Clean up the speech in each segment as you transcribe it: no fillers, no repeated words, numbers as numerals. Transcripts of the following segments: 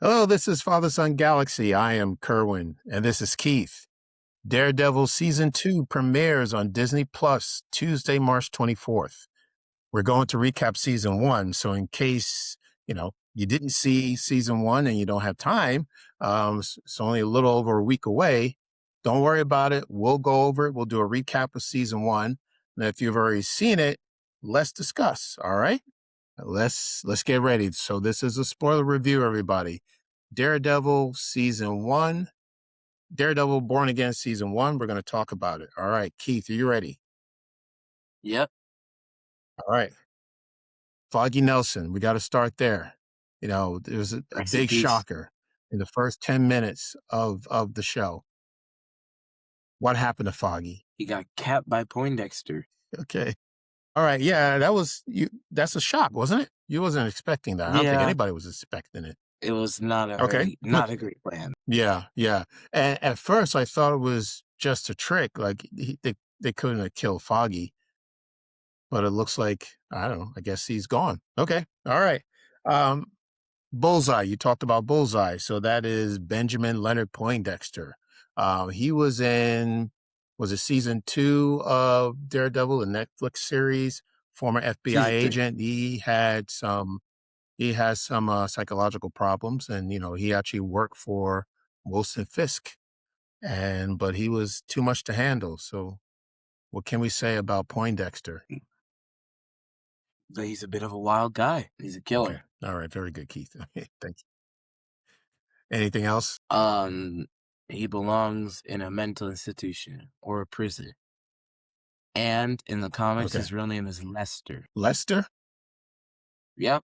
Hello, this is Father.Son.Galaxy. I am Kerwin, and this is Keith. Daredevil Season 2 premieres on Disney Plus Tuesday, March 24th. We're going to recap Season 1, so in case, you didn't see Season 1 and you don't have time, it's only a little over a week away. Don't worry about it. We'll go over it. We'll do a recap of Season 1. And if you've already seen it, let's discuss, all right? Let's get ready. So this is a spoiler review, everybody. Daredevil Season 1. Daredevil Born Again Season 1. We're going to talk about it. All right, Keith, are you ready? Yep. All right. Foggy Nelson, we got to start there. It was a big shocker in the first 10 minutes of the show. What happened to Foggy? He got capped by Poindexter. Okay. All right. Yeah, that was you. That's a shock, wasn't it? You wasn't expecting that. I don't think anybody was expecting it. It was not a not a great plan. Yeah. And at first, I thought it was just a trick. Like they couldn't have killed Foggy, but it looks like I don't know. I guess he's gone. Okay. All right. Bullseye. You talked about Bullseye, so that is Benjamin Leonard Poindexter. He was in it season 2 of Daredevil, a Netflix series? Former FBI agent. He has some psychological problems, and he actually worked for Wilson Fisk, but he was too much to handle. So, what can we say about Poindexter? He's a bit of a wild guy. He's a killer. Okay. All right, very good, Keith. Thank you. Anything else? He belongs in a mental institution or a prison. And in the comics, his real name is Lester. Lester? Yep.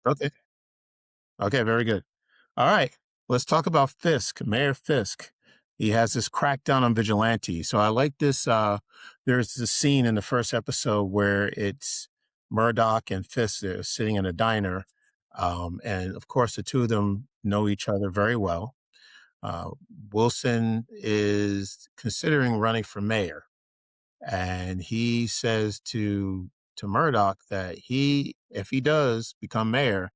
Okay, very good. All right, let's talk about Fisk, Mayor Fisk. He has this crackdown on vigilantes. So I like this. There's this scene in the first episode where it's Murdock and Fisk. They're sitting in a diner. And of course, the two of them know each other very well. Wilson is considering running for mayor. And he says to Murdock that if he does become mayor,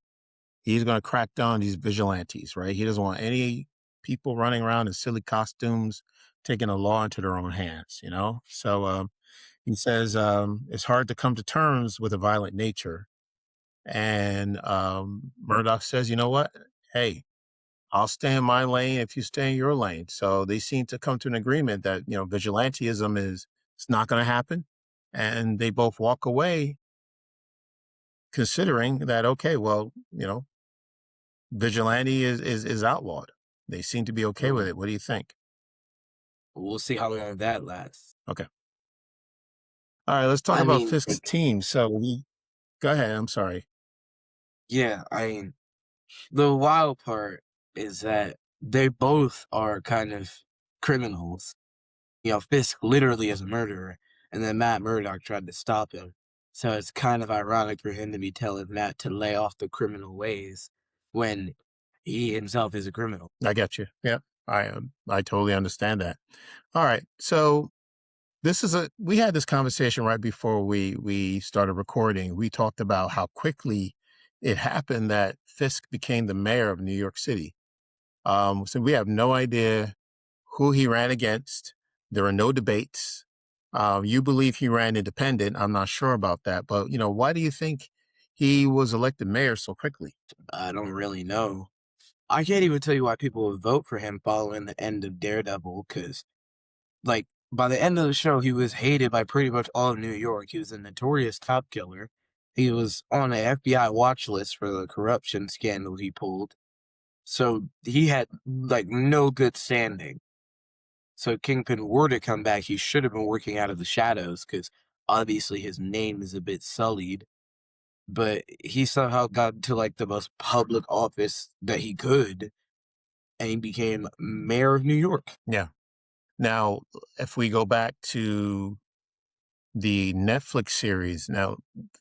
he's going to crack down these vigilantes, right? He doesn't want any people running around in silly costumes, taking the law into their own hands, So he says it's hard to come to terms with a violent nature. And Murdock says, you know what? Hey, I'll stay in my lane if you stay in your lane. So they seem to come to an agreement that, vigilantism it's not going to happen. And they both walk away considering that, okay, well, vigilante is outlawed. They seem to be okay with it. What do you think? We'll see how long that lasts. Okay. All right, let's talk about Fisk's team. So go ahead. I'm sorry. Yeah, the wild part is that they both are kind of criminals. Fisk literally is a murderer, and then Matt Murdock tried to stop him. So it's kind of ironic for him to be telling Matt to lay off the criminal ways when he himself is a criminal. I get you. Yeah, I totally understand that. All right, so we had this conversation right before we started recording. We talked about how quickly it happened that Fisk became the mayor of New York City. So we have no idea who he ran against. There are no debates. You believe he ran independent. I'm not sure about that. But, why do you think he was elected mayor so quickly? I don't really know. I can't even tell you why people would vote for him following the end of Daredevil, because, by the end of the show, he was hated by pretty much all of New York. He was a notorious cop killer. He was on an FBI watch list for the corruption scandal he pulled. So he had, no good standing. So Kingpin were to come back, he should have been working out of the shadows, because obviously his name is a bit sullied. But he somehow got to, the most public office that he could, and he became mayor of New York. Yeah. Now, if we go back to the Netflix series, now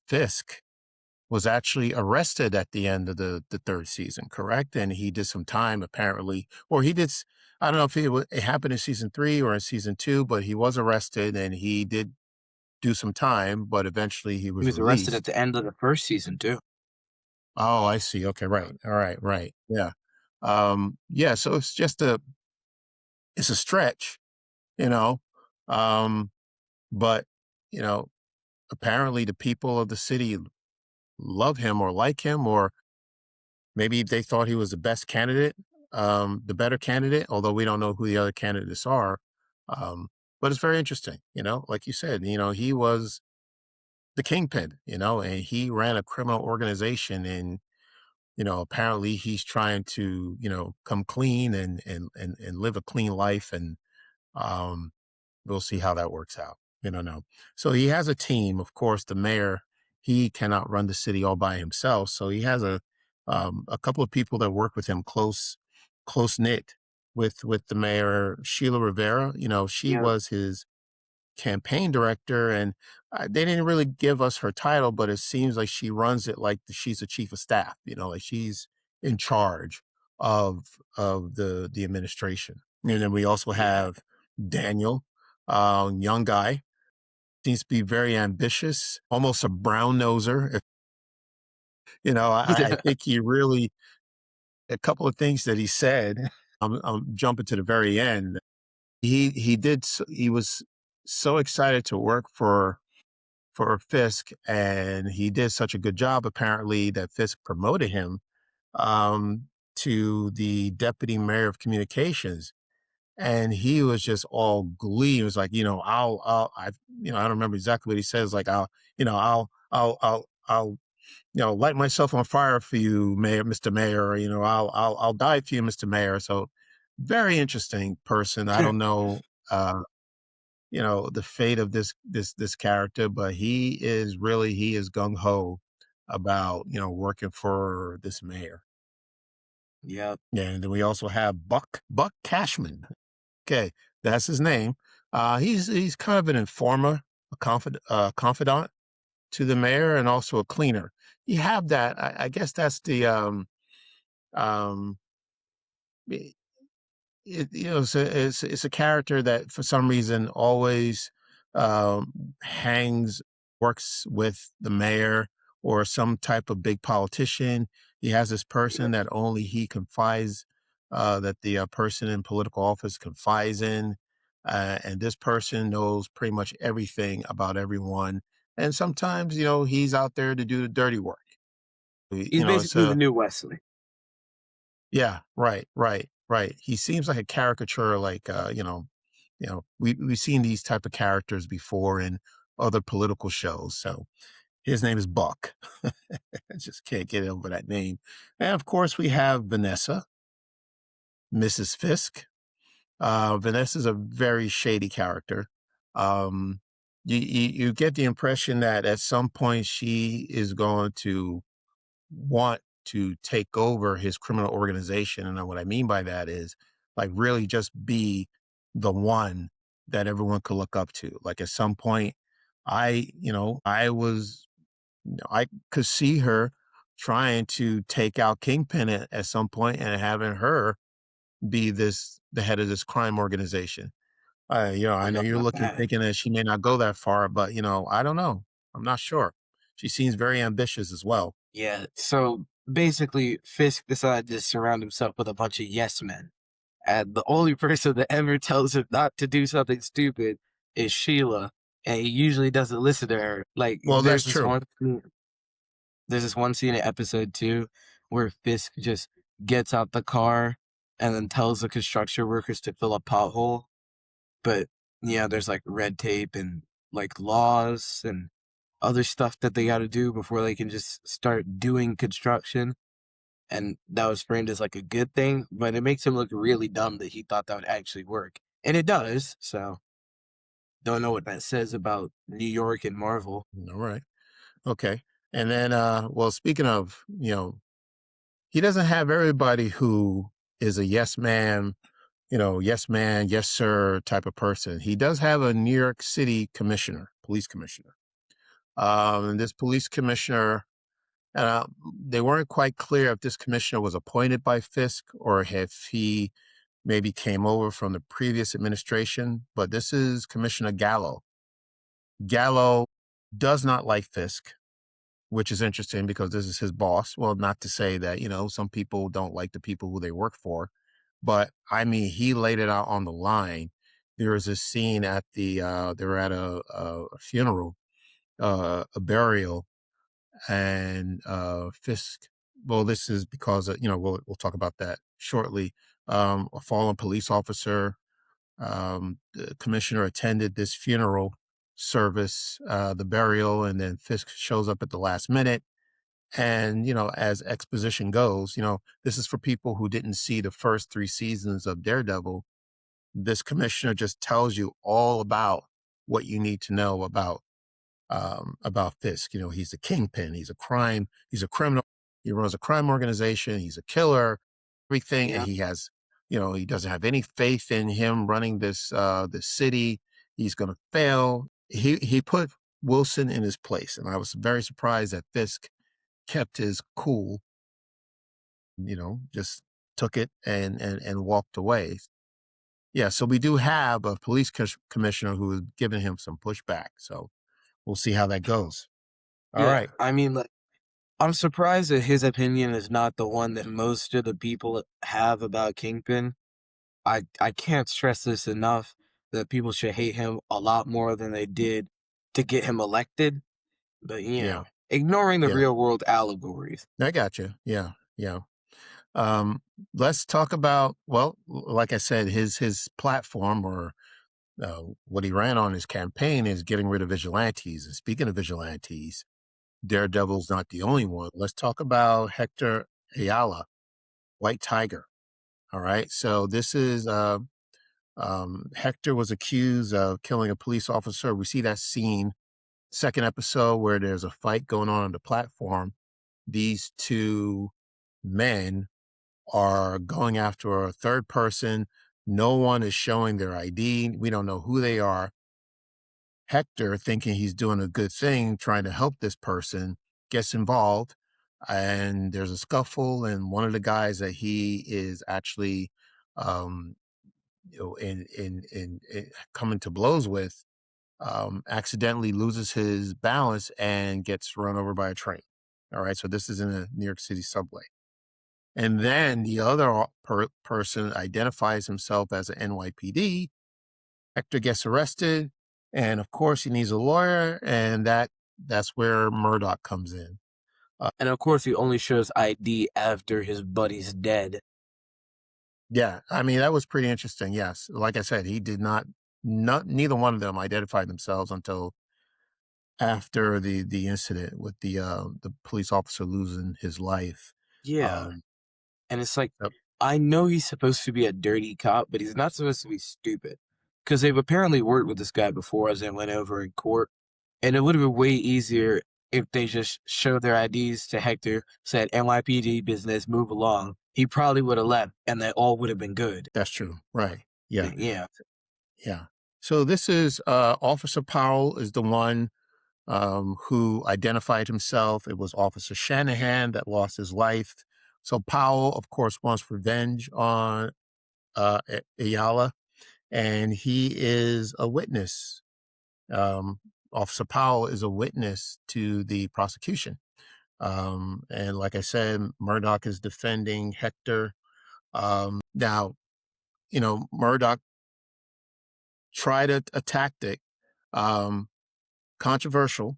Fisk was actually arrested at the end of the third season, correct? And he did some time apparently, or he did, I don't know if it happened in season 3 or in season 2, but he was arrested and he did do some time, but eventually he was arrested at the end of the first season too. Oh, I see. Okay, right. All right, right. Yeah. Yeah, so it's a stretch, you know. Um, but, you know, apparently the people of the city love him or like him, or maybe they thought he was the best candidate, the better candidate, although we don't know who the other candidates are. Um, but it's very interesting, like you said, he was the kingpin, and he ran a criminal organization, and apparently he's trying to, come clean and live a clean life, and um, we'll see how that works out. We don't know. So he has a team. Of course, the mayor, he cannot run the city all by himself. So he has a couple of people that work with him, close knit with the mayor, Sheila Rivera. She Yeah. was his campaign director, and they didn't really give us her title, but it seems like she runs it like she's a chief of staff. Like she's in charge of the administration. And then we also Yeah. have Daniel, young guy, seems to be very ambitious, almost a brown noser. I think he really, a couple of things that he said. I'm jumping to the very end. He was so excited to work for Fisk, and he did such a good job apparently that Fisk promoted him um, to the deputy mayor of communications. And he was just all glee. He was like, I don't remember exactly what he says. Like, I'll, light myself on fire for you, Mayor, Mr. Mayor. Or, I'll die for you, Mr. Mayor. So, very interesting person. I don't know, the fate of this character, but he is gung ho about, working for this mayor. Yep. Yeah, and then we also have Buck Cashman. Okay, that's his name. He's kind of an informer, confidant to the mayor, and also a cleaner. You have that. I guess that's the um, it's a character that for some reason always hangs, works with the mayor or some type of big politician. He has this person that only he confides, that the person in political office confides in, and this person knows pretty much everything about everyone. And sometimes, he's out there to do the dirty work. He's It's basically the a new Wesley. Yeah, right, right, right. He seems like a caricature, like we've seen these type of characters before in other political shows. So his name is Buck. I just can't get over that name. And of course, we have Vanessa, Mrs. Fisk. Vanessa's a very shady character. Um, you get the impression that at some point she is going to want to take over his criminal organization. And what I mean by that is like really just be the one that everyone could look up to. Like at some point, I could see her trying to take out Kingpin at some point and having her be the head of this crime organization. I I know love you're looking, that. thinking that she may not go that far, but I don't know. I'm not sure. She seems very ambitious as well. Yeah. So basically, Fisk decided to surround himself with a bunch of yes men. And the only person that ever tells him not to do something stupid is Sheila. And he usually doesn't listen to her. Like, Well, that's true. there's this one scene in episode 2 where Fisk just gets out the car and then tells the construction workers to fill a pothole. But, yeah, there's like red tape and like laws and other stuff that they got to do before they can just start doing construction. And that was framed as like a good thing, but it makes him look really dumb that he thought that would actually work. And it does, so don't know what that says about New York and Marvel. All right. Okay. And then, well, speaking of, he doesn't have everybody who is a yes man, yes sir type of person. He does have a New York City police commissioner. And this police commissioner, they weren't quite clear if this commissioner was appointed by Fisk or if he maybe came over from the previous administration. But this is Commissioner Gallo. Gallo does not like Fisk. which is interesting because this is his boss. Well, not to say that, some people don't like the people who they work for, but I mean, he laid it out on the line. There was a scene at they were at a funeral, a burial, and Fisk. Well, this is because we'll talk about that shortly. A fallen police officer, the commissioner attended this funeral service, the burial, and then Fisk shows up at the last minute. And as exposition goes, this is for people who didn't see the first 3 seasons of Daredevil. This commissioner just tells you all about what you need to know about Fisk. He's a kingpin. He's a criminal. He runs a crime organization. He's a killer, everything. And Yeah. he has, he doesn't have any faith in him running this city. He's going to fail. He put Wilson in his place. And I was very surprised that Fisk kept his cool, just took it and walked away. Yeah. So we do have a police commissioner who is giving him some pushback. So we'll see how that goes. All Yeah. right. I mean, like, I'm surprised that his opinion is not the one that most of the people have about Kingpin. I can't stress this enough that people should hate him a lot more than they did to get him elected. But Yeah. ignoring the Yeah. real world allegories. I got you. Yeah. Yeah. Um, let's talk about, well, like I said, his platform, or what he ran on his campaign, is getting rid of vigilantes. And speaking of vigilantes, Daredevil's not the only one. Let's talk about Hector Ayala, White Tiger. All right. So this is Hector was accused of killing a police officer. We see that scene, second episode, where there's a fight going on the platform. These two men are going after a third person. No one is showing their ID. We don't know who they are. Hector, thinking he's doing a good thing, trying to help this person, gets involved, and there's a scuffle. And one of the guys that he is actually, in coming to blows with, accidentally loses his balance and gets run over by a train. All right, so this is in a New York City subway. And then the other person identifies himself as an NYPD. Hector gets arrested, and of course he needs a lawyer, and that's where Murdock comes in. And of course, he only shows ID after his buddy's dead. Yeah, I mean, that was pretty interesting. Yes, like I said, he did neither one of them identified themselves until after the incident with the police officer losing his life. Yeah. Um, And it's like, yep, I know he's supposed to be a dirty cop, but he's not supposed to be stupid. Because they've apparently worked with this guy before as they went over in court. And it would have been way easier if they just showed their IDs to Hector, said NYPD business, move along. He probably would have left and they all would have been good. that's true. Right. Yeah. But yeah. Yeah. So this is Officer Powell is the one who identified himself. It was Officer Shanahan that lost his life. So Powell, of course, wants revenge on Ayala, and he is a witness. Officer Powell is a witness to the prosecution. And like I said, Murdock is defending Hector. Now, Murdock tried a tactic, um, controversial,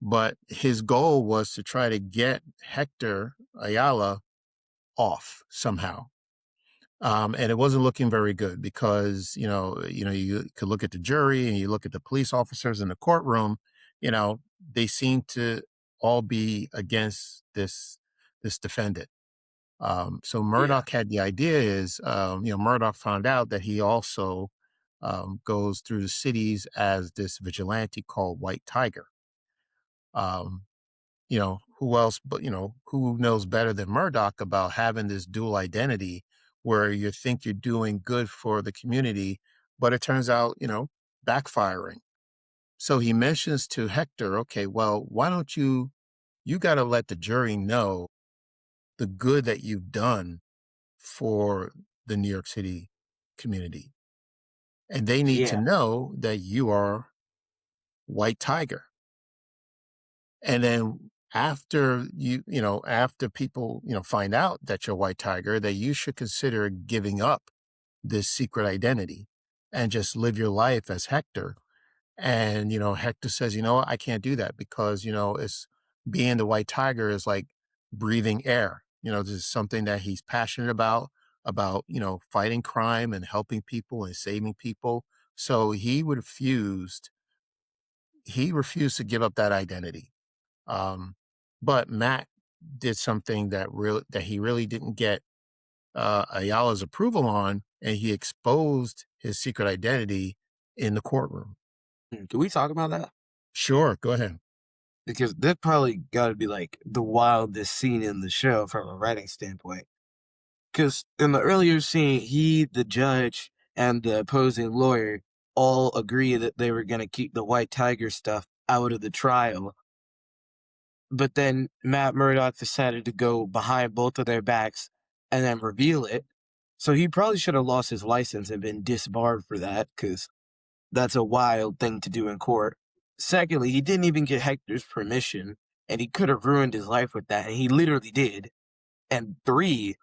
but his goal was to try to get Hector Ayala off somehow. And it wasn't looking very good because, you could look at the jury and you look at the police officers in the courtroom, they seem to all be against this defendant. So Yeah. Murdoch had the idea is, Murdoch found out that he also goes through the cities as this vigilante called White Tiger. Um, who else, but, who knows better than Murdoch about having this dual identity where you think you're doing good for the community, but it turns out, backfiring. So he mentions to Hector, okay, well, why don't you got to let the jury know the good that you've done for the New York City community. And they need to Yeah. know that you are White Tiger. And then after after people, find out that you're White Tiger, that you should consider giving up this secret identity and just live your life as Hector. And, Hector says, what, I can't do that because, it's being the White Tiger is like breathing air. This is something that he's passionate about, fighting crime and helping people and saving people. So he refused to give up that identity. Um, but Matt did something that he really didn't get Ayala's approval on, and he exposed his secret identity in the courtroom. Can we talk about that? Sure, go ahead. Because that probably got to be like the wildest scene in the show from a writing standpoint. Because in the earlier scene, he, the judge, and the opposing lawyer all agree that they were going to keep the White Tiger stuff out of the trial. But then Matt Murdock decided to go behind both of their backs and then reveal it. So he probably should have lost his license and been disbarred for that, because that's a wild thing to do in court. Secondly, he didn't even get Hector's permission, and he could have ruined his life with that, and he literally did. And three,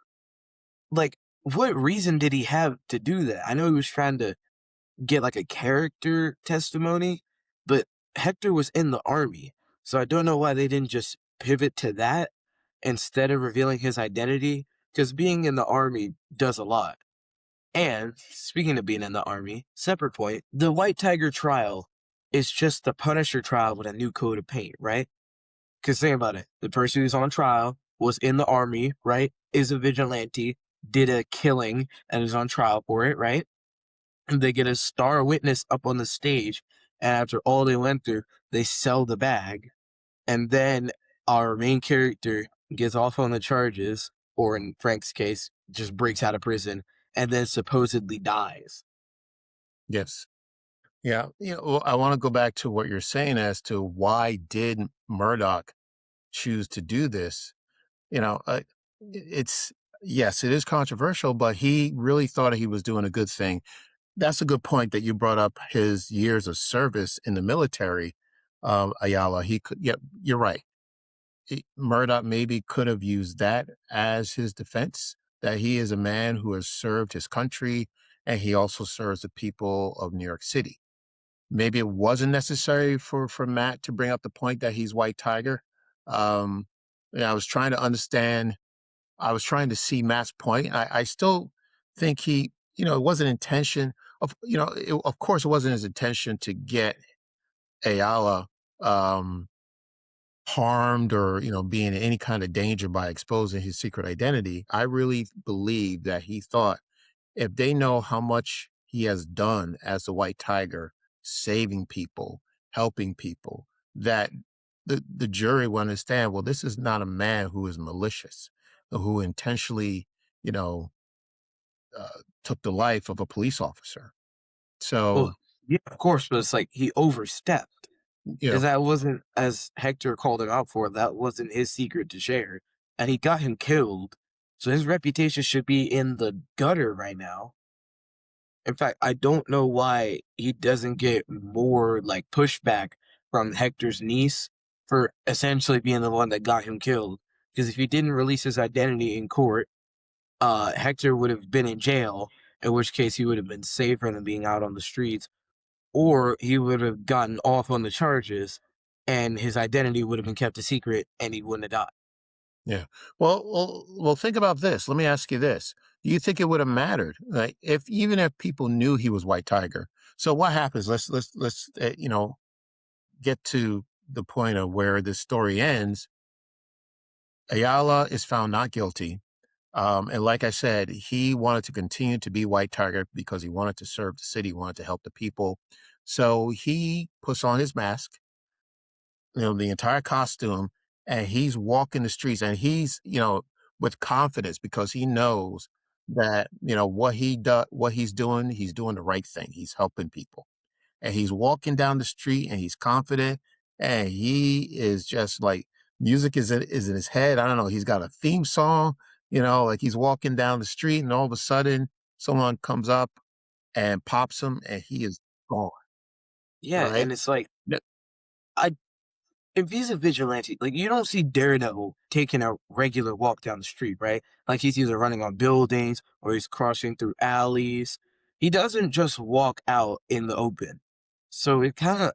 like, what reason did he have to do that? I know he was trying to get like a character testimony, but Hector was in the army, so I don't know why they didn't just pivot to that instead of revealing his identity, because being in the army does a lot. And speaking of being in the army, separate point, the White Tiger trial is just the Punisher trial with a new coat of paint, right? Because think about it. The person who's on trial was in the army, right? Is a vigilante, did a killing, and is on trial for it, right? And they get a star witness up on the stage. And after all they went through, they sell the bag. And then our main character gets off on the charges, or in Frank's case, just breaks out of prison and then supposedly dies. Yes. Yeah. Well, I want to go back to what you're saying as to why did Murdoch choose to do this? You know, uh, it's yes, it is controversial, but he really thought he was doing a good thing. That's a good point that you brought up his years of service in the military. Ayala, he could. Yeah, you're right. Murdoch maybe could have used that as his defense. That he is a man who has served his country, and he also serves the people of New York City. Maybe it wasn't necessary for Matt to bring up the point that he's White Tiger. Um, I was trying to understand. I was trying to see Matt's point. I still think it wasn't intention of course, it wasn't his intention to get Ayala harmed or, be in any kind of danger by exposing his secret identity. I really believe that he thought if they know how much he has done as the White Tiger, saving people, helping people, that the jury will understand, well, this is not a man who is malicious, or who intentionally, you know, took the life of a police officer. So, Well, yeah, of course, but it's like he overstepped. you Because know, that wasn't, as Hector called him out for, that wasn't his secret to share. And he got him killed. So his reputation should be in the gutter right now. In fact, I don't know why he doesn't get more like pushback from Hector's niece for essentially being the one that got him killed. Because if he didn't release his identity in court, Hector would have been in jail, in which case he would have been safer than being out on the streets, or he would have gotten off on the charges and his identity would have been kept a secret and he wouldn't have died. yeah. Well, think about this. Let me ask you this. Do you think it would have mattered? Like, even if people knew he was White Tiger. So what happens? Let's get to the point of where this story ends. Ayala is found not guilty. And like I said, he wanted to continue to be White Tiger because he wanted to serve the city, wanted to help the people. So he puts on his mask, the entire costume, and he's walking the streets, and he's with confidence because he knows that, what he's doing the right thing. He's helping people, and he's walking down the street, and he's confident, and he is just like music is in his head. I don't know. He's got a theme song, like he's walking down the street, and all of a sudden, someone comes up and pops him, and he is gone. Yeah, Right? and it's like Yeah. I if he's a vigilante, like, you don't see Daredevil taking a regular walk down the street, right? Like, he's either running on buildings or he's crossing through alleys. He doesn't just walk out in the open. So it's kind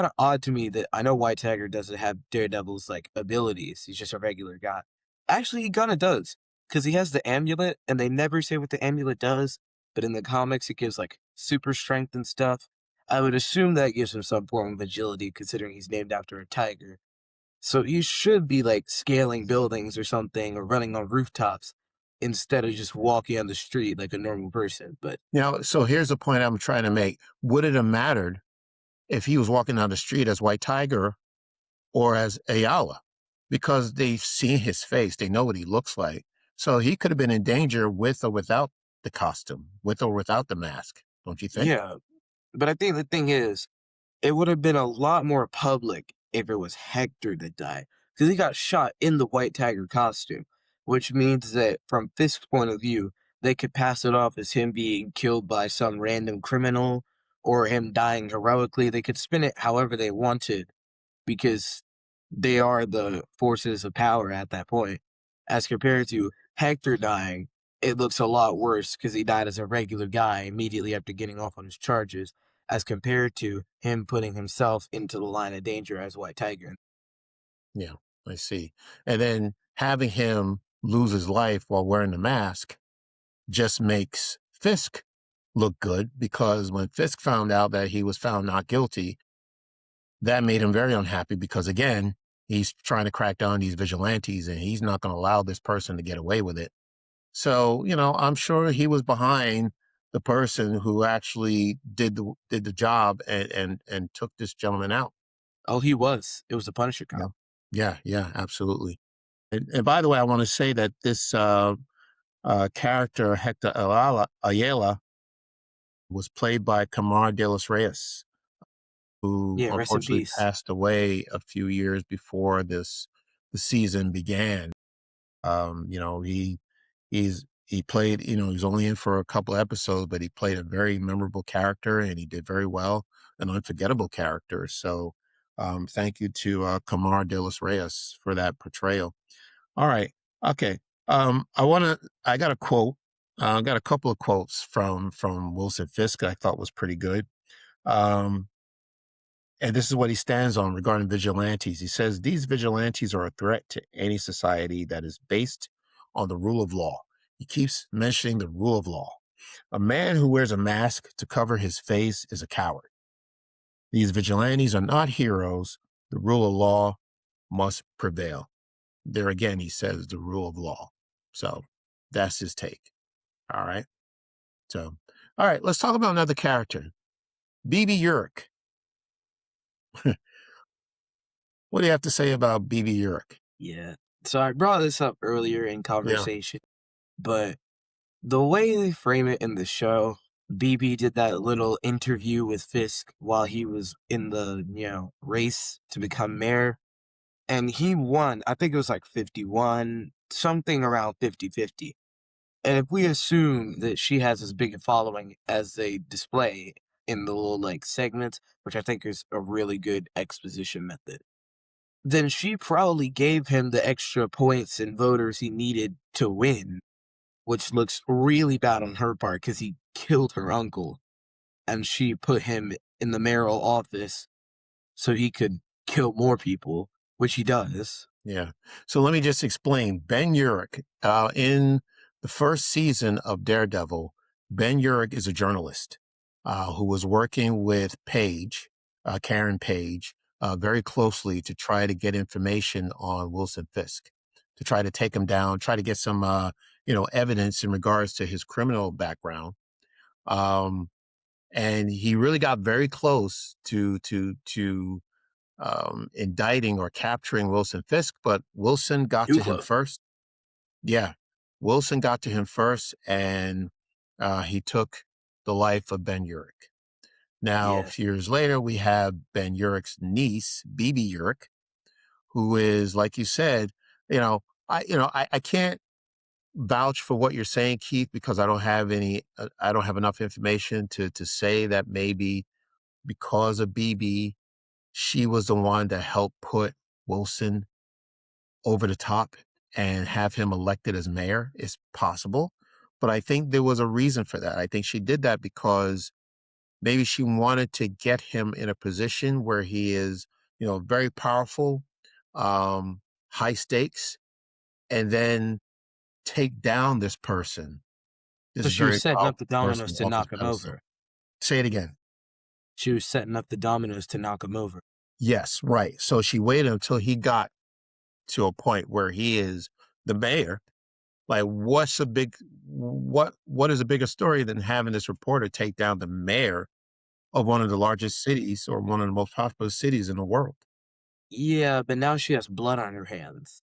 of odd to me that I know White Tiger doesn't have Daredevil's like abilities. He's just a regular guy. Actually, he kind of does because he has the amulet, and they never say what the amulet does. But in the comics, it gives like super strength and stuff. I would assume that gives him some form of agility, considering he's named after a tiger. So he should be like scaling buildings or something, or running on rooftops instead of just walking on the street like a normal person. But So here's the point I'm trying to make. Would it have mattered if he was walking down the street as White Tiger or as Ayala? Because they've seen his face, they know what he looks like. So he could have been in danger with or without the costume, with or without the mask, don't you think? yeah, but I think the thing is, it would have been a lot more public if it was Hector that died, because he got shot in the White Tiger costume, which means that from Fisk's point of view, they could pass it off as him being killed by some random criminal or him dying heroically. They could spin it however they wanted because they are the forces of power at that point. As compared to Hector dying, it looks a lot worse because he died as a regular guy immediately after getting off on his charges, as compared to him putting himself into the line of danger as White Tiger. Yeah, I see. And then having him lose his life while wearing the mask just makes Fisk look good, because when Fisk found out that he was found not guilty, that made him very unhappy because, again, he's trying to crack down on these vigilantes and he's not going to allow this person to get away with it. So, I'm sure he was behind the person who actually did the job and took this gentleman out. Oh, he was. It was the Punisher Yeah. cop. Yeah, absolutely. And by the way, I want to say that this character, Hector Ayala, was played by Camar de los Reyes, who Yeah, rest in unfortunately peace. passed away a few years before the season began. He played, he was only in for a couple episodes, but he played a very memorable character and he did very well, an unforgettable character. So thank you to Camar de los Reyes for that portrayal. All right. Okay. I got a quote. I got a couple of quotes from Wilson Fisk I thought was pretty good. Um, and this is what he stands on regarding vigilantes. He says, these vigilantes are a threat to any society that is based on the rule of law. He keeps mentioning the rule of law. A man who wears a mask to cover his face is a coward. These vigilantes are not heroes. The rule of law must prevail. There again, he says the rule of law. So that's his take. All right. So, all right, let's talk about another character, BB Urich. What do you have to say about BB Urich? Yeah. So I brought this up earlier in Yeah. conversation, but the way they frame it in the show, BB did that little interview with Fisk while he was in the, race to become mayor. And he won. I think it was like 51, something around 50-50. And if we assume that she has as big a following as they display in the little like segments, which I think is a really good exposition method, then she probably gave him the extra points and voters he needed to win, which looks really bad on her part because he killed her uncle and she put him in the mayoral office so he could kill more people, which he does. Yeah. So let me just explain. Ben Urich, in the first season of Daredevil, Ben Urich is a journalist who was working with Karen Page, very closely to try to get information on Wilson Fisk, to try to take him down, try to get some, evidence in regards to his criminal background. And he really got very close to indicting or capturing Wilson Fisk, but Wilson got Too to him close. first. Yeah, Wilson got to him first, and he took the life of Ben Urich. Now, a Yeah. few years later, we have Ben Urich's niece, BB Urich, who is, like you said, I can't vouch for what you're saying, Keith, because I don't have enough information to say that maybe because of BB, she was the one that helped put Wilson over the top and have him elected as mayor is possible. But I think there was a reason for that. I think she did that because maybe she wanted to get him in a position where he is, very powerful, high stakes, and then take down this person, So this she was very setting up powerful the dominoes person to off his knock him pedestal. over. Say it again. She was setting up the dominoes to knock him over. Yes, right. So she waited until he got to a point where he is the mayor. Like, what is a bigger story than having this reporter take down the mayor of one of the largest cities or one of the most populous cities in the world? Yeah, but now she has blood on her hands.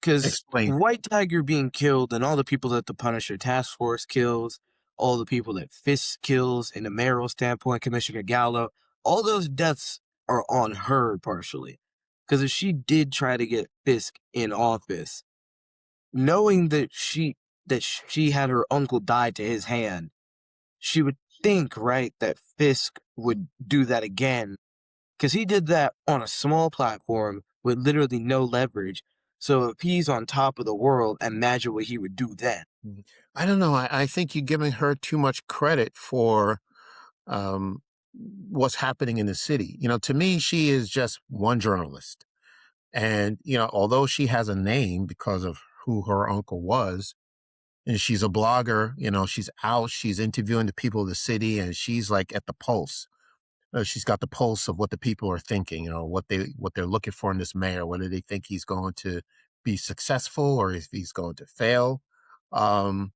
Because Explain. White Tiger being killed and all the people that the Punisher Task Force kills, all the people that Fisk kills, in a mayoral standpoint, Commissioner Gallo, all those deaths are on her partially. Because if she did try to get Fisk in office, knowing that she had her uncle die to his hand, she would think, right, that Fisk would do that again. Because he did that on a small platform with literally no leverage. So if he's on top of the world, imagine what he would do then. Mhm. I don't know. I think you're giving her too much credit for what's happening in the city. To me, she is just one journalist. And, although she has a name because of who her uncle was, and she's a blogger, she's out, she's interviewing the people of the city, and she's like at the pulse. She's got the pulse of what the people are thinking, what they're looking for in this mayor, whether they think he's going to be successful or if he's going to fail. Um,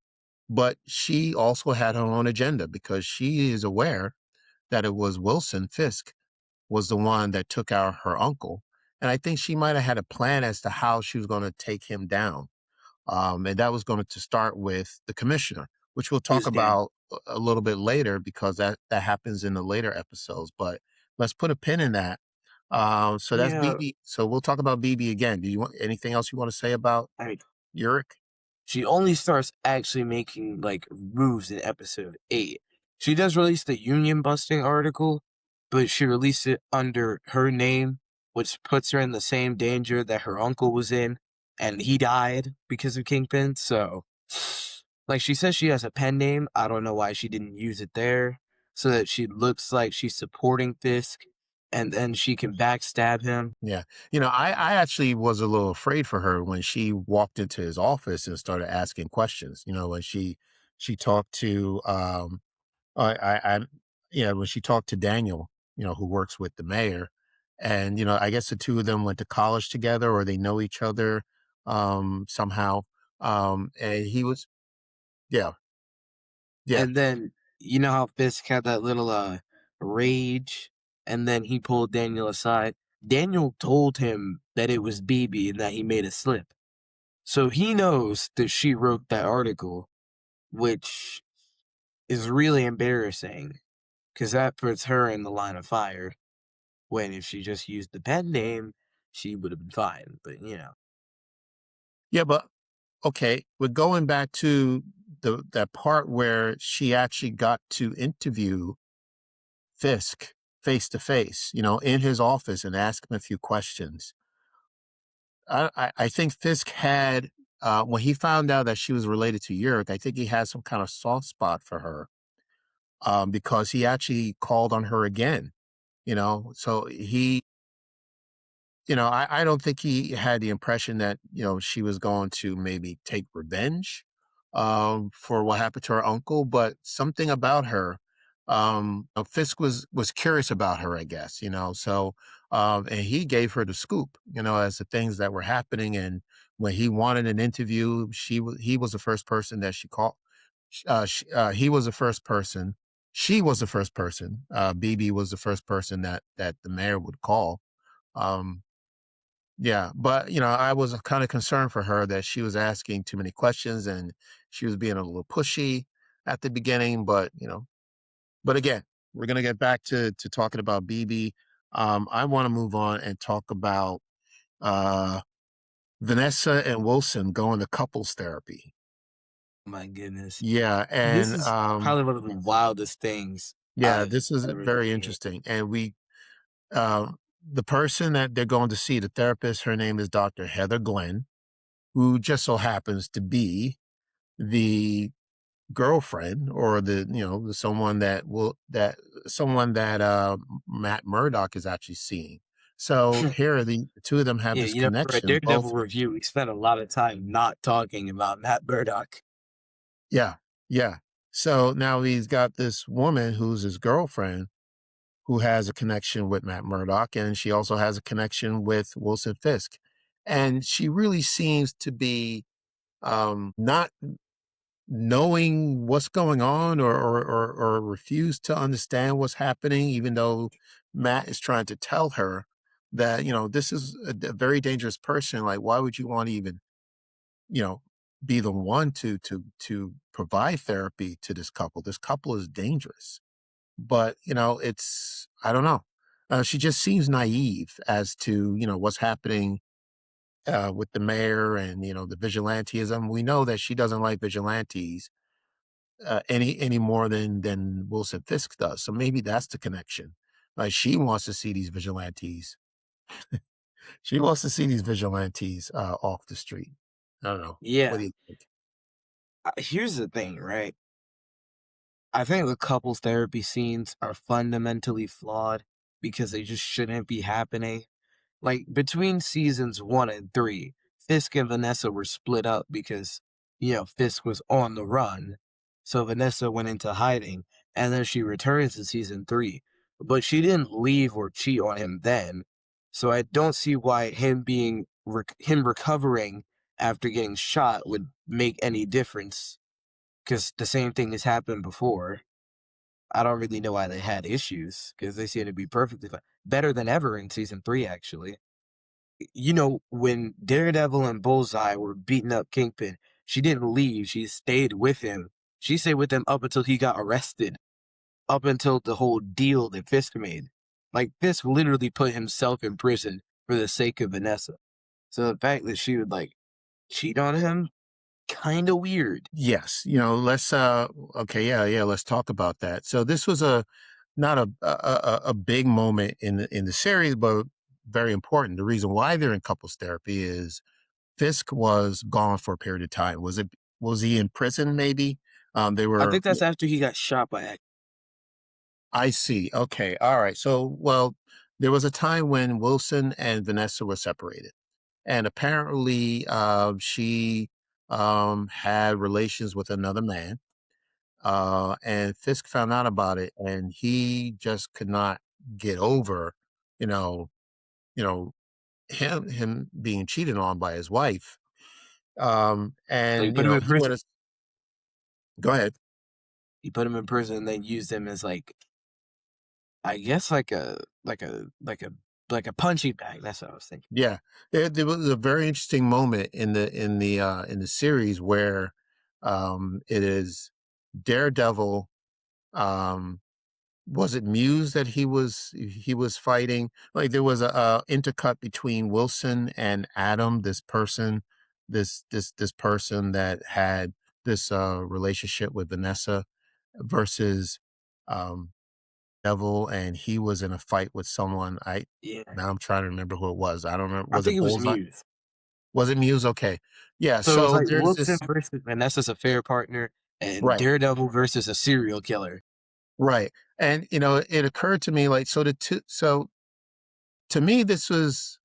but she also had her own agenda because she is aware that it was Wilson Fisk was the one that took out her uncle. And I think she might have had a plan as to how she was going to take him down. And that was going to start with the commissioner, which we'll talk Who's Daniel? about a little bit later because that happens in the later episodes. But let's put a pin in that. So that's Yeah, BB. So we'll talk about BB again. Do you want anything else you want to say about I mean, Urich? she only starts actually making like moves in episode 8. She does release the union busting article, but she released it under her name, which puts her in the same danger that her uncle was in, and he died because of Kingpin. So, like, she says she has a pen name. I don't know why she didn't use it there, so that she looks like she's supporting Fisk, and then she can backstab him. Yeah. I actually was a little afraid for her when she walked into his office and started asking questions. When she talked to I yeah, when she talked to Daniel, who works with the mayor, and I guess the two of them went to college together or they know each other somehow. And he was yeah, yeah. And then you know how Fisk had that little rage, and then he pulled Daniel aside. Daniel told him that it was BB and that he made a slip. So he knows that she wrote that article, which is really embarrassing because that puts her in the line of fire. When if she just used the pen name, she would have been fine. But Yeah, but okay, we're going back to that part where she actually got to interview Fisk face to face, in his office and ask him a few questions. I think Fisk had when he found out that she was related to Urich, I think he had some kind of soft spot for her because he actually called on her again. So I don't think he had the impression that, she was going to maybe take revenge for what happened to her uncle, but something about her, Fisk was curious about her, I guess, so, and he gave her the scoop, as the things that were happening. And when he wanted an interview, he was the first person that she called. He was the first person. She was the first person. BB was the first person that the mayor would call. Um, yeah, but I was kind of concerned for her that she was asking too many questions and she was being a little pushy at the beginning. But again, we're gonna get back to talking about BB. I want to move on and talk about uh, Vanessa and Wilson going to couples therapy. my goodness, Yeah, this and is probably one of the wildest things yeah, I've this is ever very seen. interesting. And the person that they're going to see, the therapist, her name is Dr. Heather Glenn, who just so happens to be the girlfriend or someone that Matt Murdock is actually seeing. So here the two of them have Yeah, this for a connection. Daredevil Both, review, we spent a lot of time not talking about Matt Murdock. yeah, yeah. So now he's got this woman who's his girlfriend who has a connection with Matt Murdock, and she also has a connection with Wilson Fisk, and she really seems to be not knowing what's going on or refuse to understand what's happening, even though Matt is trying to tell her that, this is a very dangerous person. Like, why would you want to even, you know, be the one to provide therapy to this couple? This couple is dangerous. But, it's, I don't know. She just seems naive as to, what's happening with the mayor and, the vigilantism. We know that she doesn't like vigilantes any more than Wilson Fisk does. So maybe that's the connection. Like she wants to see these vigilantes. She wants to see these vigilantes off the street. I don't know. What do Yeah. you think? Here's the thing, right? I think the couples therapy scenes are fundamentally flawed because they just shouldn't be happening. Like between seasons 1 and 3, Fisk and Vanessa were split up because, Fisk was on the run. So Vanessa went into hiding and then she returns in season 3. But she didn't leave or cheat on him then. So I don't see why him recovering after getting shot would make any difference because the same thing has happened before. I don't really know why they had issues because they seem to be perfectly fine. Better than ever in season 3, actually. When Daredevil and Bullseye were beating up Kingpin, she didn't leave. She stayed with him. She stayed with him up until he got arrested, up until the whole deal that Fisk made. Like, Fisk literally put himself in prison for the sake of Vanessa. So the fact that she would, cheat on him, kind of weird. Yes, let's okay, yeah, let's talk about that. So this was a not a big moment in the series, but very important. The reason why they're in couples therapy is Fisk was gone for a period of time. Was he in prison maybe? They I were think that's after he got shot by I see. Okay. All right. So, well, there was a time when Wilson and Vanessa were separated, and apparently, she had relations with another man. And Fisk found out about it, and he just could not get over, you know, you know, him being cheated on by his wife. So he And put him in he went. prison. Go ahead. He put him in prison and then used him as I guess like a punching bag. That's what I was thinking. Yeah, there was a very interesting moment in the series where it is Daredevil. Um, was it Muse that he was fighting? Like there was a intercut between Wilson and Adam, this person, this person that had this relationship with Vanessa versus um Devil, and he was in a fight with someone. Yeah. Now I'm trying to remember who it was. I don't remember. I Was it think it was Bullseye? Muse. Was it Muse? Okay. Yeah. So it was So like there's Wilson this, versus Vanessa's affair partner and right, Daredevil versus a serial killer. right. And, it occurred to me like, so to me, this was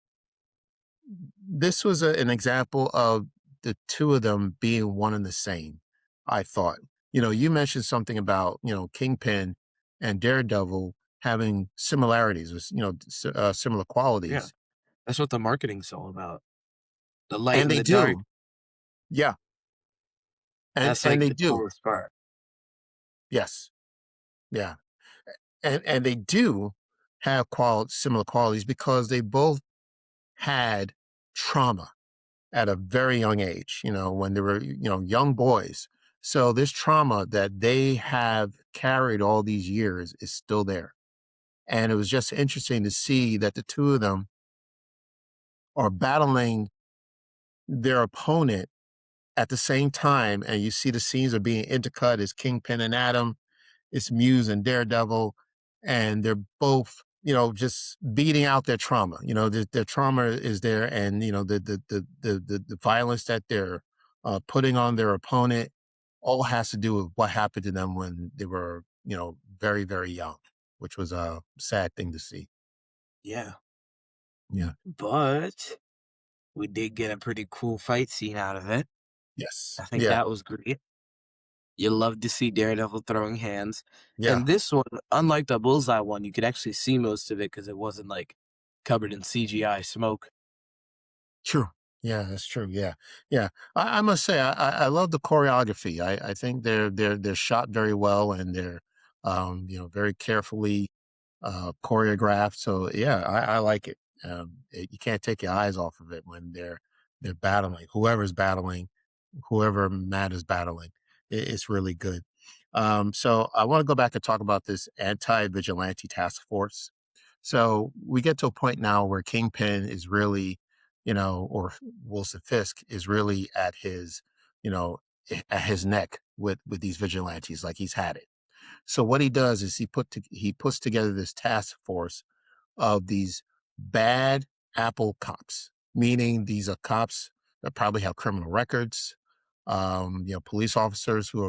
an example of the two of them being one and the same. I thought, you mentioned something about, Kingpin and Daredevil having similarities, similar Yeah. qualities. That's what the marketing's all about. The light And and they the dark. do. Yeah. And, That's and like they the do. core spark. Yes. Yeah. And they do have similar qualities because they both had trauma at a very young age, when they were, young boys. So this trauma that they have carried all these years is still there. And it was just interesting to see that the two of them are battling their opponent at the same time. And you see the scenes are being intercut as Kingpin and Adam, it's Muse and Daredevil, and they're both just beating out their trauma. Their trauma is there, and the violence that they're putting on their opponent all has to do with what happened to them when they were, very, very young, which was a sad thing to see. Yeah. Yeah. But we did get a pretty cool fight scene out of it. Yes. I think Yeah. that was great. You love to see Daredevil throwing hands. Yeah. And this one, unlike the Bullseye one, you could actually see most of it because it wasn't like covered in CGI smoke. True. Yeah, that's true. Yeah, yeah. I must say, I love the choreography. I think they're shot very well, and they're very carefully choreographed. So yeah, I like it. You can't take your eyes off of it when they're battling. Whoever Matt is battling, it's really good. So I want to go back and talk about this anti-vigilante task force. So we get to a point now where Kingpin is really, or Wilson Fisk is really at his neck with these vigilantes, like he's had it. So what he does is he puts together this task force of these bad apple cops, meaning these are cops that probably have criminal records, police officers who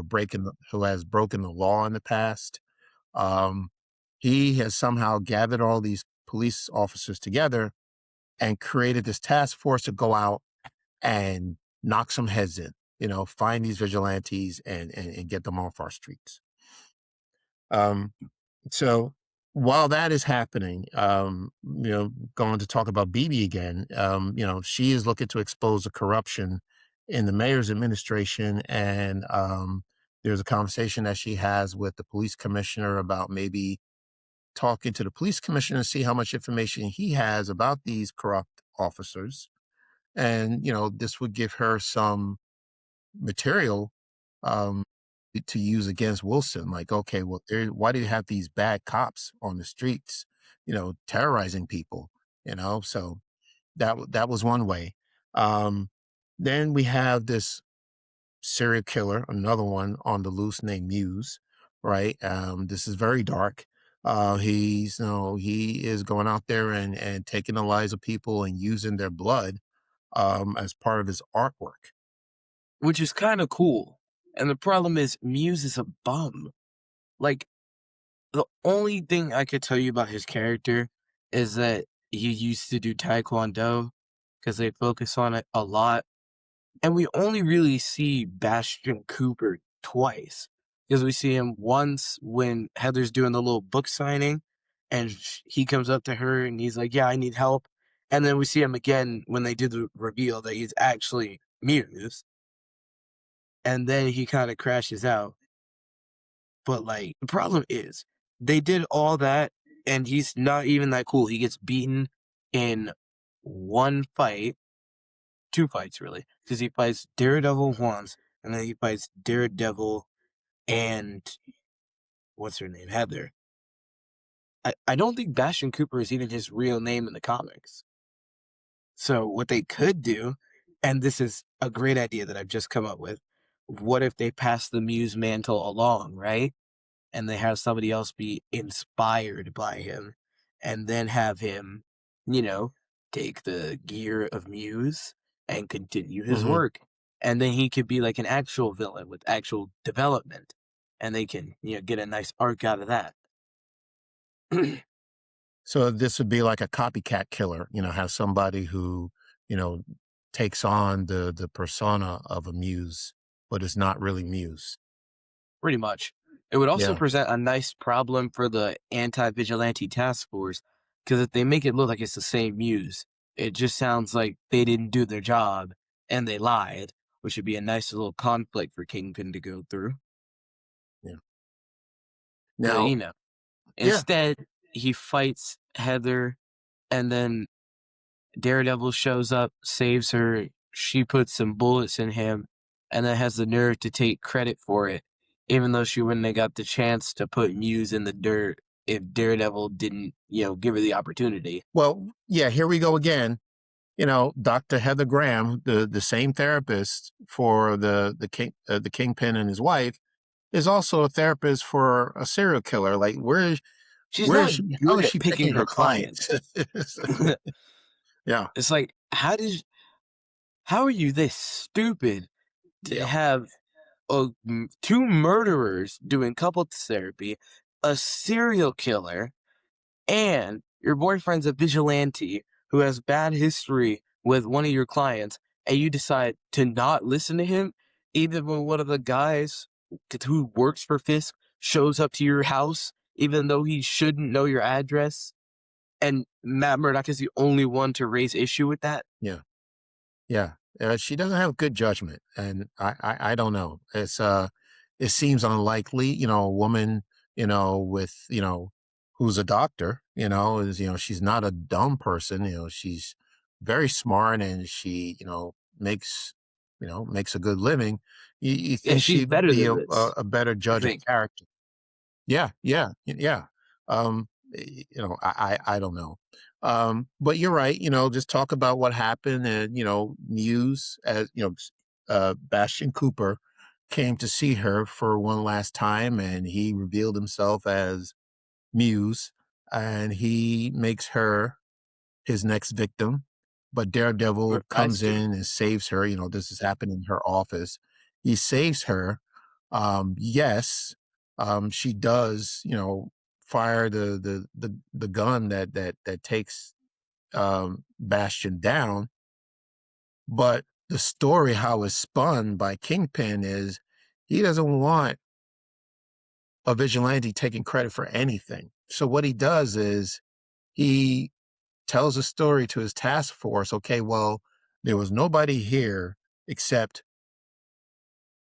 has broken the law in the past. Um, he has somehow gathered all these police officers together and created this task force to go out and knock some heads in, find these vigilantes and get them off our streets. Um, so while that is happening, going to talk about BB again, she is looking to expose the corruption in the mayor's administration. And there's a conversation that she has with the police commissioner about maybe talking to the police commissioner and see how much information he has about these corrupt officers. And, this would give her some material um, to use against Wilson. Like, okay, well, why do you have these bad cops on the streets, terrorizing people? So that was one way. Um, then we have this serial killer, another one on the loose named Muse, right? This is very dark. He is going out there and taking the lives of people and using their blood as part of his artwork. Which is kind of cool. And the problem is, Muse is a bum. Like, the only thing I could tell you about his character is that he used to do Taekwondo because they focus on it a lot. And we only really see Bastian Cooper twice because we see him once when Heather's doing the little book signing and he comes up to her and he's like, yeah, I need help. And then we see him again when they do the reveal that he's actually Muse. And then he kind of crashes out. But like the problem is they did all that and he's not even that cool. He gets beaten in one fight, two fights really, because he fights Daredevil once and then he fights Daredevil and what's her name? Heather. I don't think Bastian Cooper is even his real name in the comics. So what they could do, and this is a great idea that I've just come up with, what if they pass the Muse mantle along, right? And they have somebody else be inspired by him and then have him, take the gear of Muse and continue his Mm-hmm. work. And then he could be like an actual villain with actual development. And they can, get a nice arc out of that. So this would be like a copycat killer, have somebody who, takes on the persona of a Muse, but is not really Muse. Pretty much. It would also Yeah. present a nice problem for the Anti-Vigilante Task Force, because if they make it look like it's the same Muse, it just sounds like they didn't do their job and they lied, which would be a nice little conflict for Kingpin to go through. Yeah. But, Now, yeah. instead, he fights Heather, and then Daredevil shows up, saves her, she puts some bullets in him, and then has the nerve to take credit for it, even though she wouldn't have got the chance to put Muse in the dirt if Daredevil didn't, give her the opportunity. Well, yeah, here we go again. Dr. Heather Graham, the same therapist for the Kingpin and his wife, is also a therapist for a serial killer. Like, She's Where is not she? How good is at she picking picking her her clients? clients. Yeah, It's like, how are you this stupid to yeah, have two murderers doing couples therapy, a serial killer, and your boyfriend's a vigilante who has bad history with one of your clients, and you decide to not listen to him, even when one of the guys who works for Fisk shows up to your house, even though he shouldn't know your address, and Matt Murdock is the only one to raise issue with that? yeah. Yeah, she doesn't have good judgment, and I don't know. It seems unlikely, a woman, with who's a doctor, is she's not a dumb person, she's very smart, and she makes a good living. You Yeah, think she's she'd better be than a this, better I judge of think. character. Yeah, yeah, yeah. I don't know. But you're right, just talk about what happened and, Muse as, Bastian Cooper came to see her for one last time and he revealed himself as Muse and he makes her his next victim. But Daredevil As comes to in and saves her. This is happening in her office. He saves her. Yes, she does, fire the gun that takes Bastion down. But the story, how it's spun by Kingpin, is he doesn't want a vigilante taking credit for anything. So what he does is he tells a story to his task force. Okay, well, there was nobody here except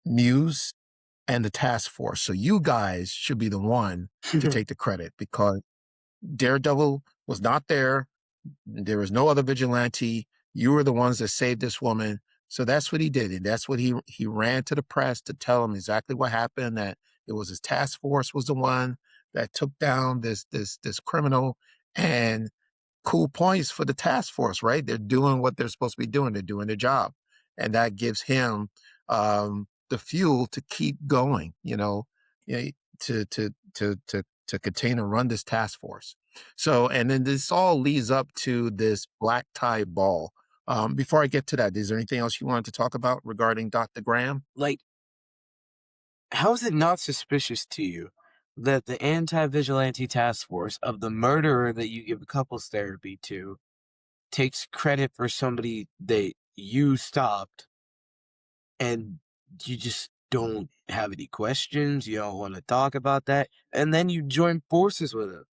Muse and the task force. So you guys should be the one to take the credit because Daredevil was not there. There was no other vigilante. You were the ones that saved this woman. So that's what he did. And that's what he ran to the press to tell them exactly what happened, that it was his task force was the one that took down this criminal. And cool points for the task force, right? They're doing what they're supposed to be doing. They're doing their job. And that gives him the fuel to keep going, eh, to contain and run this task force. So, and then this all leads up to this black tie ball. Before I get to that, is there anything else you wanted to talk about regarding Dr. Graham? like, how is it not suspicious to you that the Anti-Vigilante Task Force of the murderer that you give couples therapy to takes credit for somebody that you stopped, and you just don't have any questions, you don't want to talk about that, and then you join forces with him?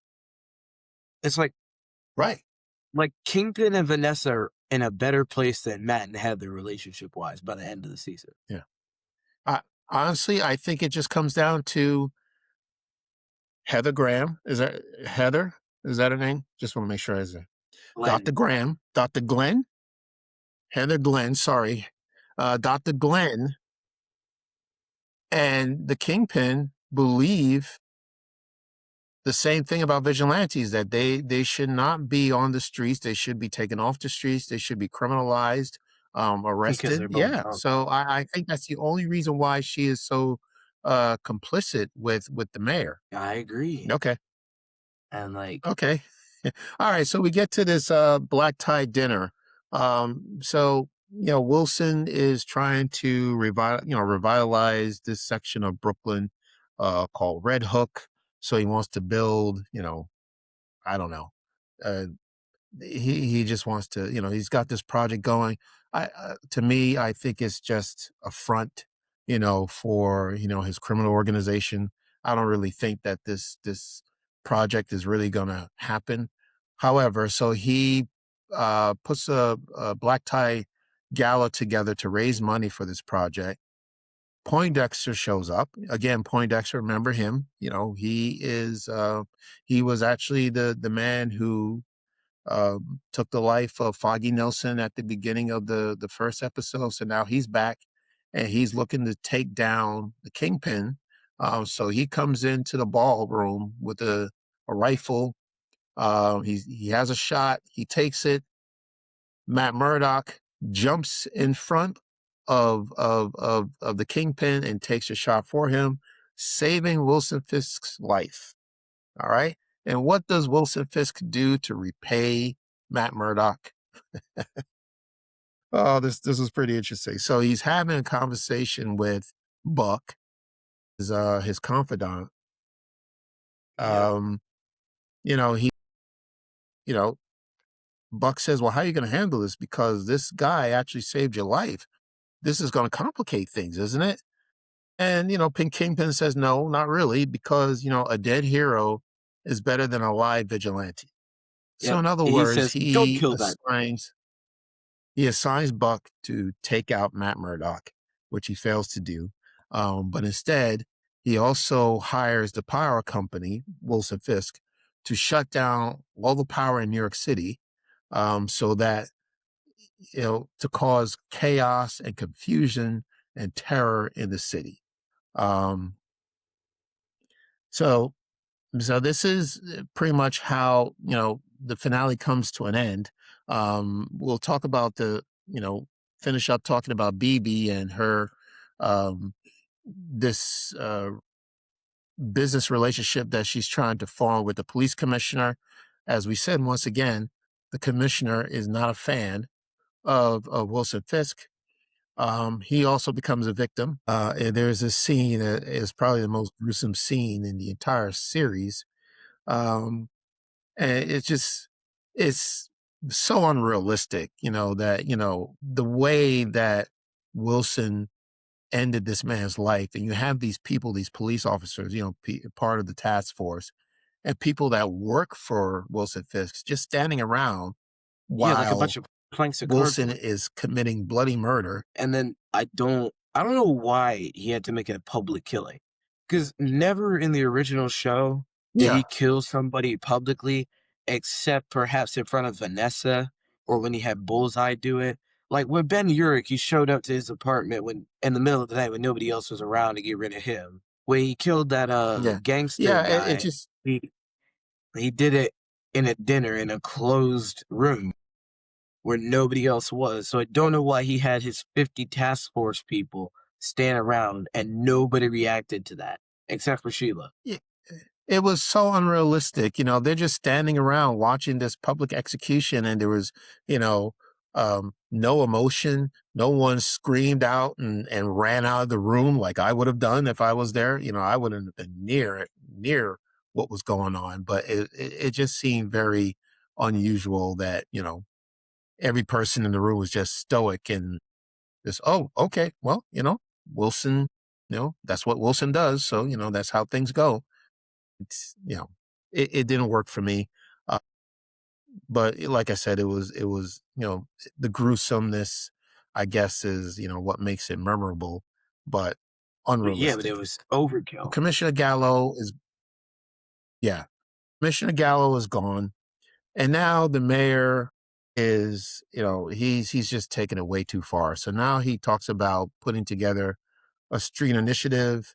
It's Right. like Kingpin and Vanessa are in a better place than Matt and Heather relationship-wise by the end of the season. Yeah. I, honestly, I think it just comes down to Heather Graham. Is that Heather? Is that her name? Just want to make sure I say Glenn, Dr. Graham, Dr. Glenn, Heather Glenn, sorry. Dr. Glenn and the Kingpin believe the same thing about vigilantes, that they should not be on the streets. They should be taken off the streets. They should be criminalized, because arrested. they're both Yeah. drunk. So I think that's the only reason why she is so complicit with the mayor. I agree. Okay. And Okay. All right. So we get to this black tie dinner. So Wilson is trying to revitalize this section of Brooklyn called Red Hook. So he wants to build, I don't know. Uh, he just wants to, he's got this project going. To me, I think it's just a front, for his criminal organization. I don't really think that this project is really going to happen. However, so he puts a black tie gala together to raise money for this project. Poindexter shows up again. Poindexter, remember him? He was actually the man who took the life of Foggy Nelson at the beginning of the first episode. So now he's back and he's looking to take down the Kingpin. So he comes into the ballroom with a rifle. He has a shot. He takes it. Matt Murdock jumps in front of the Kingpin and takes a shot for him, saving Wilson Fisk's life. All right. And what does Wilson Fisk do to repay Matt Murdock? Oh, this is pretty interesting. So he's having a conversation with Buck, his confidant. Yeah. You know, you know, Buck says, "Well, how are you going to handle this? Because this guy actually saved your life. This is going to complicate things, isn't it?" And Pink Kingpin says, "No, not really, because a dead hero is better than a live vigilante." So Yep. in other He words, says, "Don't kill that." he assigns Buck to take out Matt Murdock, which he fails to do. But instead, he also hires the power company, Wilson Fisk, to shut down all the power in New York City, so that, to cause chaos and confusion and terror in the city. Um, so, so this is pretty much how, the finale comes to an end. We'll talk about finish up talking about BB and her, this business relationship that she's trying to form with the police commissioner. As we said, once again, the commissioner is not a fan of Wilson Fisk. He also becomes a victim. And there's a scene that is probably the most gruesome scene in the entire series. Um, and it's so unrealistic, that, the way that Wilson ended this man's life. And you have these people, these police officers, part of the task force, and people that work for Wilson Fisk just standing around Yeah, like a while bunch of planks of Wilson cardboard. is committing bloody murder. And then I don't know why he had to make it a public killing. Because never in the original show did Yeah. he kill somebody publicly, except perhaps in front of Vanessa or when he had Bullseye do it. Like with Ben Urich, he showed up to his apartment when in the middle of the night when nobody else was around to get rid of him. When he killed that Yeah. gangster Yeah. It guy, just, he did it in a dinner in a closed room where nobody else was. So I don't know why he had his 50 task force people stand around and nobody reacted to that except for Sheila. yeah, it was so unrealistic. They're just standing around watching this public execution, and there was, no emotion. No one screamed out and ran out of the room like I would have done if I was there. I wouldn't have been near what was going on. But it just seemed very unusual that, every person in the room was just stoic and just, oh, okay, well, Wilson, that's what Wilson does. So, that's how things go. It's, it didn't work for me. Uh, but like I said, it was, the gruesomeness, I guess, is, what makes it memorable, but Yeah, but it unrealistic. was overkill. Commissioner Gallo is, yeah, Commissioner Gallo is gone. And now the mayor is, he's just taken it way too far. So now he talks about putting together a street initiative,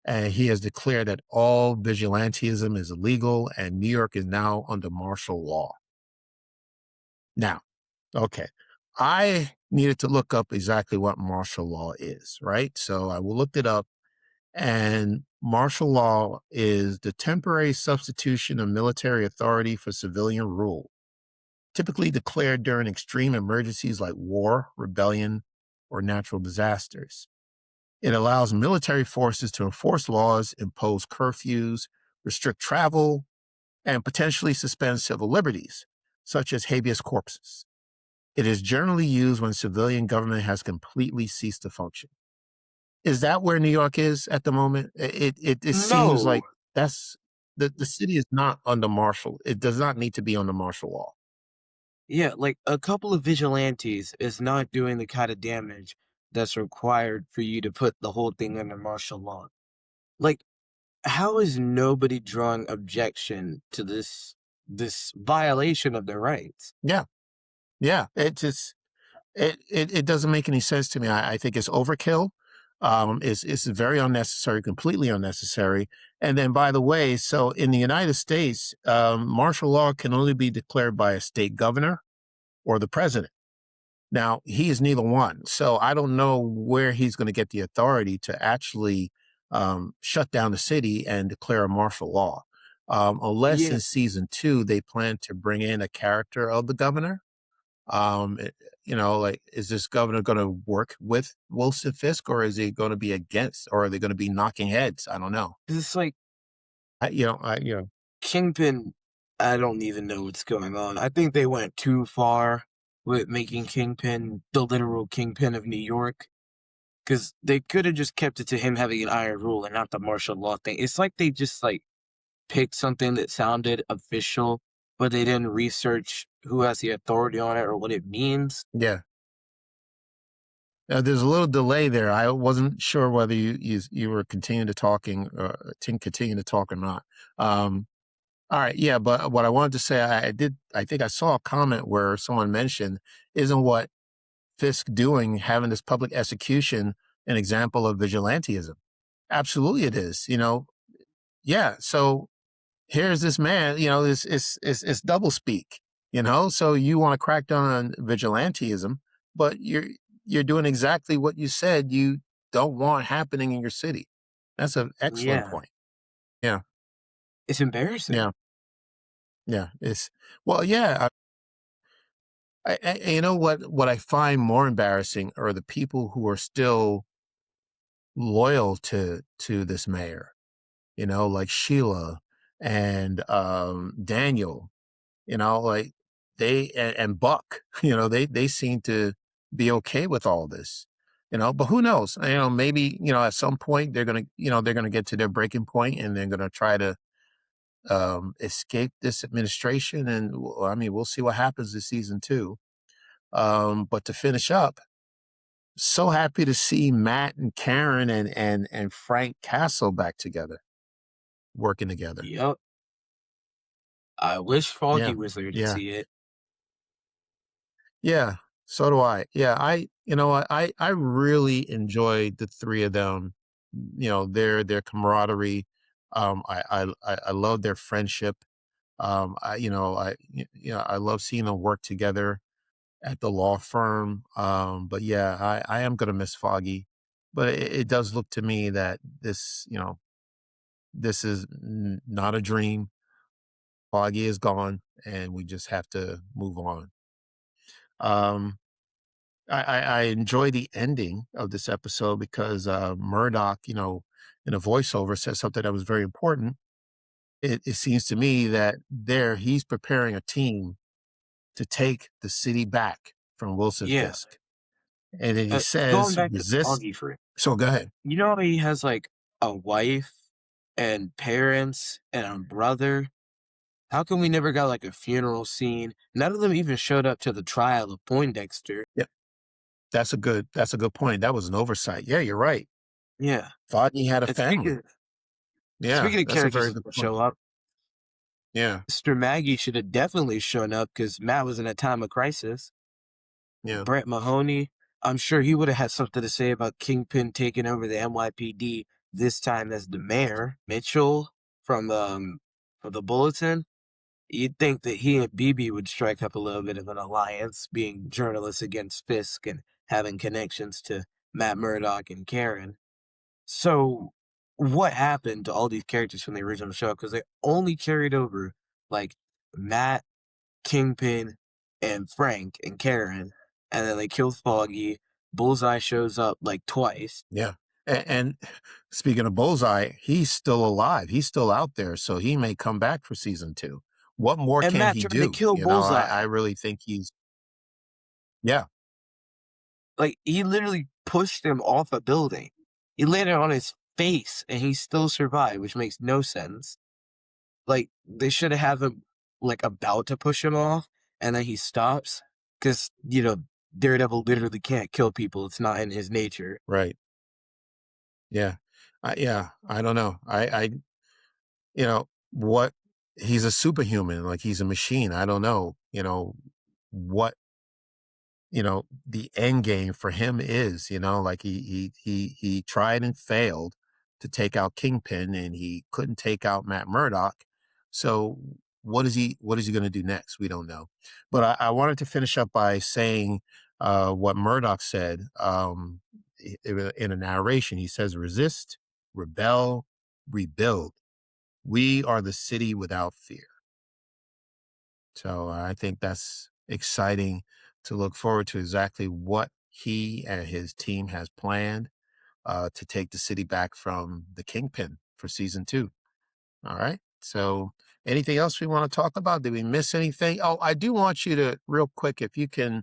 and he has declared that all vigilantism is illegal and New York is now under martial law. Now, okay, I needed to look up exactly what martial law is, right? So I looked it up, and martial law is the temporary substitution of military authority for civilian rule, typically declared during extreme emergencies like war, rebellion, or natural disasters. It allows military forces to enforce laws, impose curfews, restrict travel, and potentially suspend civil liberties, such as habeas corpus. It is generally used when civilian government has completely ceased to function. Is that where New York is at the moment? It seems No. like that's the city is not under martial. It does not need to be under martial law. Yeah, like a couple of vigilantes is not doing the kind of damage that's required for you to put the whole thing under martial law. Like, how is nobody drawing objection to this violation of their rights? Yeah, yeah. It doesn't make any sense to me. I think it's overkill. It's very unnecessary, completely unnecessary. And then, by the way, so in the United States, martial law can only be declared by a state governor or the president. Now, he is neither one, so I don't know where he's going to get the authority to actually shut down the city and declare a martial law. Unless Yeah, in season 2 they plan to bring in a character of the governor. It, like, is this governor going to work with Wilson Fisk, or is he going to be against, or are they going to be knocking heads? I don't know. 'cause it's like I. Kingpin. I don't even know what's going on. I think they went too far with making Kingpin the literal Kingpin of New York. Because they could have just kept it to him having an iron rule and not the martial law thing. It's like they just like picked something that sounded official, but they didn't research who has the authority on it or what it means. Yeah. There's a little delay there. I wasn't sure whether you were continuing to talking continue to talk or not. All right, yeah, but what I wanted to say, I think I saw a comment where someone mentioned, isn't what Fisk doing, having this public execution, an example of vigilantism? Absolutely, it is. Yeah. So here's this man. It's double speak. So you want to crack down on vigilantism, but you're doing exactly what you said you don't want happening in your city. That's an excellent Yeah, point. Yeah, it's embarrassing. yeah, yeah. It's well, yeah. You know what I find more embarrassing are the people who are still loyal to this mayor. Like Sheila and Daniel. Like and Buck. They seem to be okay with all this. But who knows? Maybe at some point they're gonna get to their breaking point and they're gonna try to escape this administration. And I mean, we'll see what happens this season too. But to finish up, so happy to see Matt and Karen and Frank Castle back together, working together. Yep. I wish Foggy Yeah, was there to yeah, see it. yeah. So do I. Yeah, I really enjoyed the three of them. Their camaraderie. I love their friendship. I love seeing them work together at the law firm. But yeah, I am gonna miss Foggy. But it does look to me that this is not a dream. Foggy is gone, and we just have to move on. Um, I enjoy the ending of this episode because Murdock, in a voiceover, says something that was very important. It seems to me that he's preparing a team to take the city back from Wilson Yeah. Fisk. And then he Going says, back to resist. Foggy for it. So go ahead. You know how he has like a wife and parents and a brother? How come we never got like a funeral scene? None of them even showed up to the trial of Poindexter. Yeah, that's a good point. That was an oversight. Yeah, you're right. Yeah. Foggy had a And family. Yeah, speaking of that's a characters very that good don't point. show up, Yeah, Mr. Maggie should have definitely shown up because Matt was in a time of crisis. yeah, Brett Mahoney, I'm sure he would have had something to say about Kingpin taking over the NYPD this time as the mayor. Mitchell from the Bulletin, you'd think that he and BB would strike up a little bit of an alliance, being journalists against Fisk and having connections to Matt Murdock and Karen. So, what happened to all these characters from the original show? Because they only carried over like Matt, Kingpin, and Frank and Karen, and then they kill Foggy. Bullseye shows up like twice, yeah. And speaking of Bullseye, he's still alive. He's still out there, so he may come back for season 2. What more and can Matt he tried to do? kill I Bullseye. really think he's yeah, Like he literally pushed him off a building. He landed on his face, and he still survived, which makes no sense. Like they should have him like about to push him off, and then he stops because Daredevil literally can't kill people. It's not in his nature. right. Yeah. Yeah, I don't know. What he's a superhuman, like he's a machine. I don't know, what the end game for him is, like he tried and failed to take out Kingpin and he couldn't take out Matt Murdock. So what is he going to do next? We don't know. But I wanted to finish up by saying what Murdock said in a narration. He says, resist, rebel, rebuild. We are the city without fear. So I think that's exciting to look forward to exactly what he and his team has planned to take the city back from the Kingpin for season 2. All right. So anything else we want to talk about? Did we miss anything? Oh, I do want you to, real quick, if you can,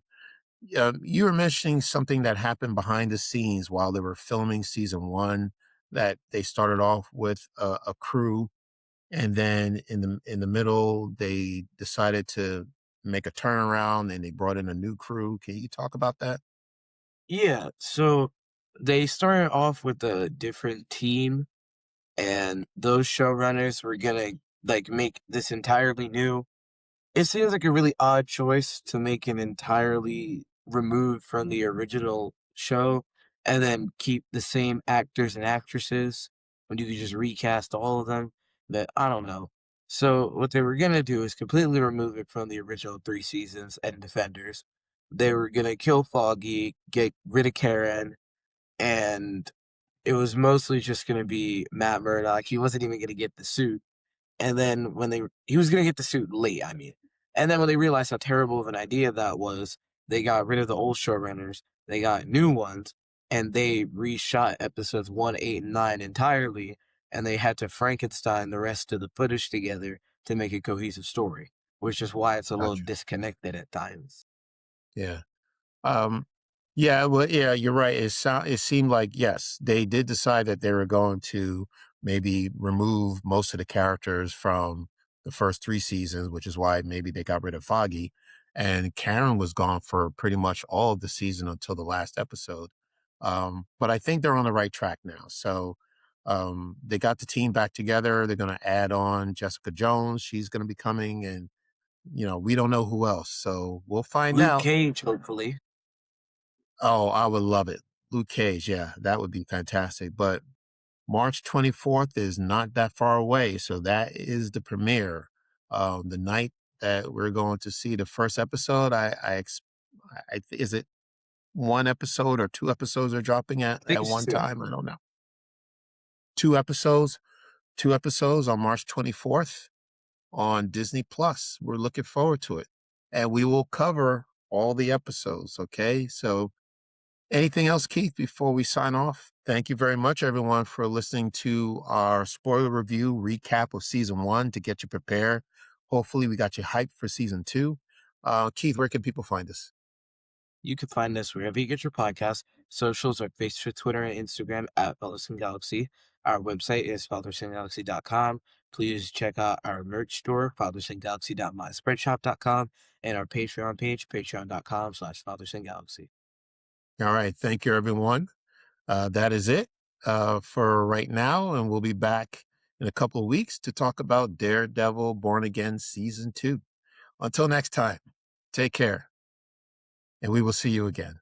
you were mentioning something that happened behind the scenes while they were filming season 1, that they started off with a crew, and then in the middle they decided to make a turnaround and they brought in a new crew. Can you talk about that? Yeah, so they started off with a different team, and those showrunners were gonna like make this entirely new. It seems like a really odd choice to make an entirely removed from the original show and then keep the same actors and actresses when you could just recast all of them. That I don't know. So what they were gonna do is completely remove it from the original 3 seasons and Defenders. They were gonna kill Foggy, get rid of Karen, and it was mostly just gonna be Matt Murdock. He wasn't even gonna get the suit. And then he was gonna get the suit late, I mean. And then when they realized how terrible of an idea that was, they got rid of the old showrunners, they got new ones, and they reshot episodes 1, 8, and 9 entirely, and they had to Frankenstein the rest of the footage together to make a cohesive story, which is why it's a little Gotcha. disconnected at times. Yeah. Um, yeah, well, yeah, you're right. It seemed like, yes, they did decide that they were going to maybe remove most of the characters from the first 3 seasons, which is why maybe they got rid of Foggy. And Karen was gone for pretty much all of the season until the last episode. But I think they're on the right track now. So they got the team back together. They're going to add on Jessica Jones. She's going to be coming, and we don't know who else. So we'll find Luke out. Cage, hopefully. Oh, I would love it. Luke Cage, yeah, that would be fantastic. But March 24th is not that far away, so that is the premiere. The night that we're going to see the first episode, is it one episode or 2 episodes are dropping I think at it's one two. time? I don't know. 2 episodes, 2 episodes on March 24th on Disney Plus. We're looking forward to it, and we will cover all the episodes. Okay, so. Anything else, Keith, before we sign off? Thank you very much, everyone, for listening to our spoiler review recap of season 1 to get you prepared. Hopefully, we got you hyped for season 2. Keith, where can people find us? You can find us wherever you get your podcasts. Socials are Facebook, Twitter, and Instagram at Father.Son.Galaxy. Our website is Father.Son.Galaxy.com. Please check out our merch store, Father.Son.Galaxy.myspreadshop.com, and our Patreon page, patreon.com/Father.Son.Galaxy. All right. Thank you, everyone. That is it for right now, and we'll be back in a couple of weeks to talk about Daredevil Born Again Season 2. Until next time, take care, and we will see you again.